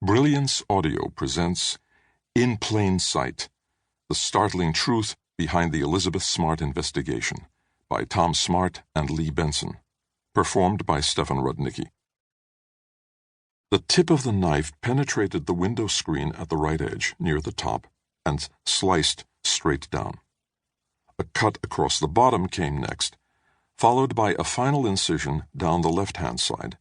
Brilliance Audio presents In Plain Sight, The Startling Truth Behind the Elizabeth Smart Investigation by Tom Smart and Lee Benson, performed by Stefan Rudnicki. The tip of the knife penetrated the window screen at the right edge, near the top, and sliced straight down. A cut across the bottom came next, followed by a final incision down the left-hand side,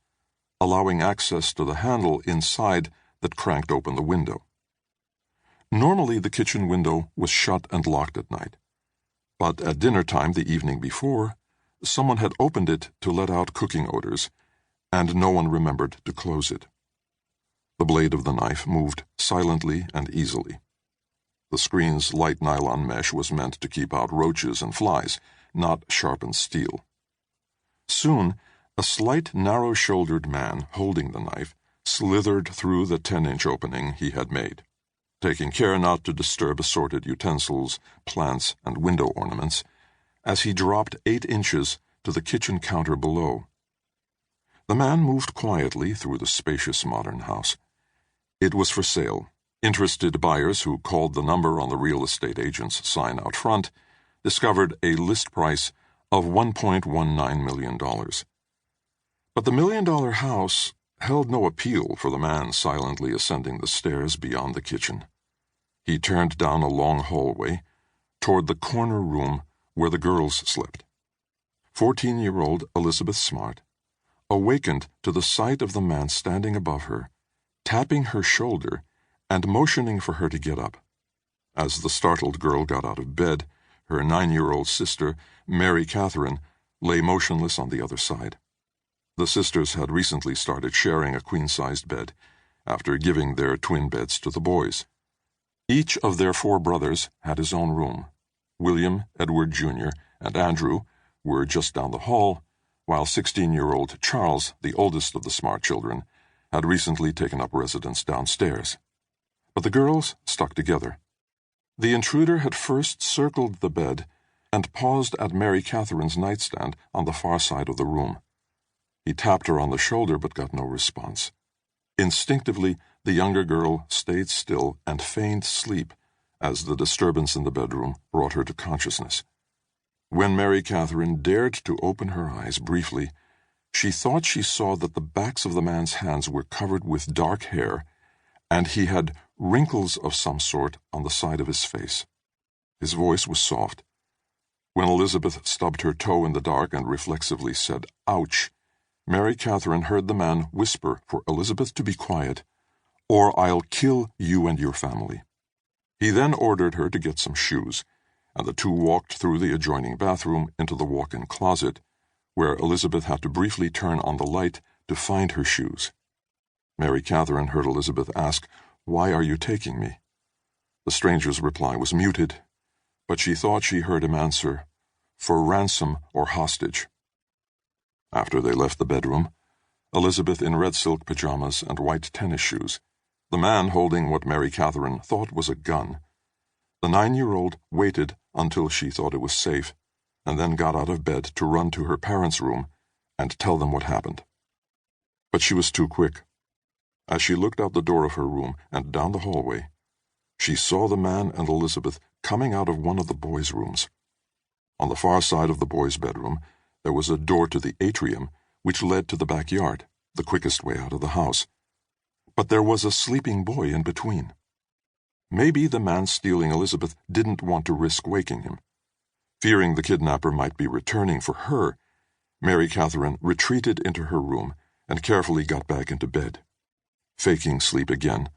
allowing access to the handle inside that cranked open the window. Normally, the kitchen window was shut and locked at night, but at dinner time the evening before, someone had opened it to let out cooking odors, and no one remembered to close it. The blade of the knife moved silently and easily. The screen's light nylon mesh was meant to keep out roaches and flies, not sharpened steel. Soon, a slight, narrow-shouldered man holding the knife slithered through the 10-inch opening he had made, taking care not to disturb assorted utensils, plants, and window ornaments, as he dropped 8 inches to the kitchen counter below. The man moved quietly through the spacious modern house. It was for sale. Interested buyers who called the number on the real estate agent's sign out front discovered a list price of $1.19 million. But the million-dollar house held no appeal for the man silently ascending the stairs beyond the kitchen. He turned down a long hallway toward the corner room where the girls slept. 14-year-old Elizabeth Smart awakened to the sight of the man standing above her, tapping her shoulder and motioning for her to get up. As the startled girl got out of bed, her 9-year-old sister, Mary Katherine, lay motionless on the other side. The sisters had recently started sharing a queen-sized bed after giving their twin beds to the boys. Each of their 4 brothers had his own room. William, Edward Jr., and Andrew were just down the hall, while 16-year-old Charles, the oldest of the Smart children, had recently taken up residence downstairs. But the girls stuck together. The intruder had first circled the bed and paused at Mary Katherine's nightstand on the far side of the room. He tapped her on the shoulder but got no response. Instinctively, the younger girl stayed still and feigned sleep as the disturbance in the bedroom brought her to consciousness. When Mary Katherine dared to open her eyes briefly, she thought she saw that the backs of the man's hands were covered with dark hair, and he had wrinkles of some sort on the side of his face. His voice was soft. When Elizabeth stubbed her toe in the dark and reflexively said, "Ouch," Mary Katherine heard the man whisper for Elizabeth to be quiet, "or I'll kill you and your family." He then ordered her to get some shoes, and the two walked through the adjoining bathroom into the walk-in closet, where Elizabeth had to briefly turn on the light to find her shoes. Mary Katherine heard Elizabeth ask, "Why are you taking me?" The stranger's reply was muted, but she thought she heard him answer, "For ransom or hostage." After they left the bedroom, Elizabeth in red silk pajamas and white tennis shoes, the man holding what Mary Katherine thought was a gun, the 9-year-old waited until she thought it was safe, and then got out of bed to run to her parents' room and tell them what happened. But she was too quick. As she looked out the door of her room and down the hallway, she saw the man and Elizabeth coming out of one of the boys' rooms. On the far side of the boys' bedroom, there was a door to the atrium which led to the backyard, the quickest way out of the house. But there was a sleeping boy in between. Maybe the man stealing Elizabeth didn't want to risk waking him. Fearing the kidnapper might be returning for her, Mary Katherine retreated into her room and carefully got back into bed, faking sleep again,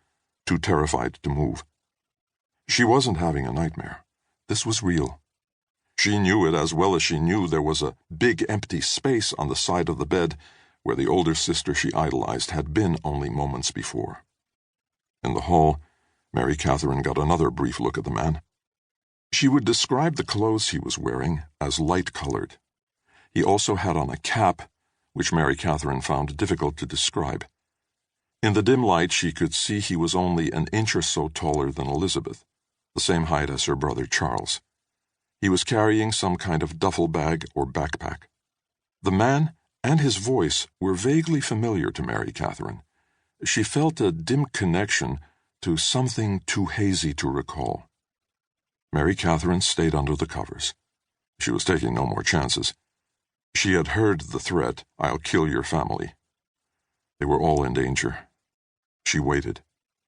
too terrified to move. She wasn't having a nightmare. This was real. She knew it as well as she knew there was a big empty space on the side of the bed where the older sister she idolized had been only moments before. In the hall, Mary Katherine got another brief look at the man. She would describe the clothes he was wearing as light-colored. He also had on a cap, which Mary Katherine found difficult to describe. In the dim light, she could see he was only an inch or so taller than Elizabeth, the same height as her brother Charles. He was carrying some kind of duffel bag or backpack. The man and his voice were vaguely familiar to Mary Katherine, She felt a dim connection to something too hazy to recall. Mary Katherine stayed under the covers. She was taking no more chances. She had heard the threat, "I'll kill your family." They were all in danger. She waited.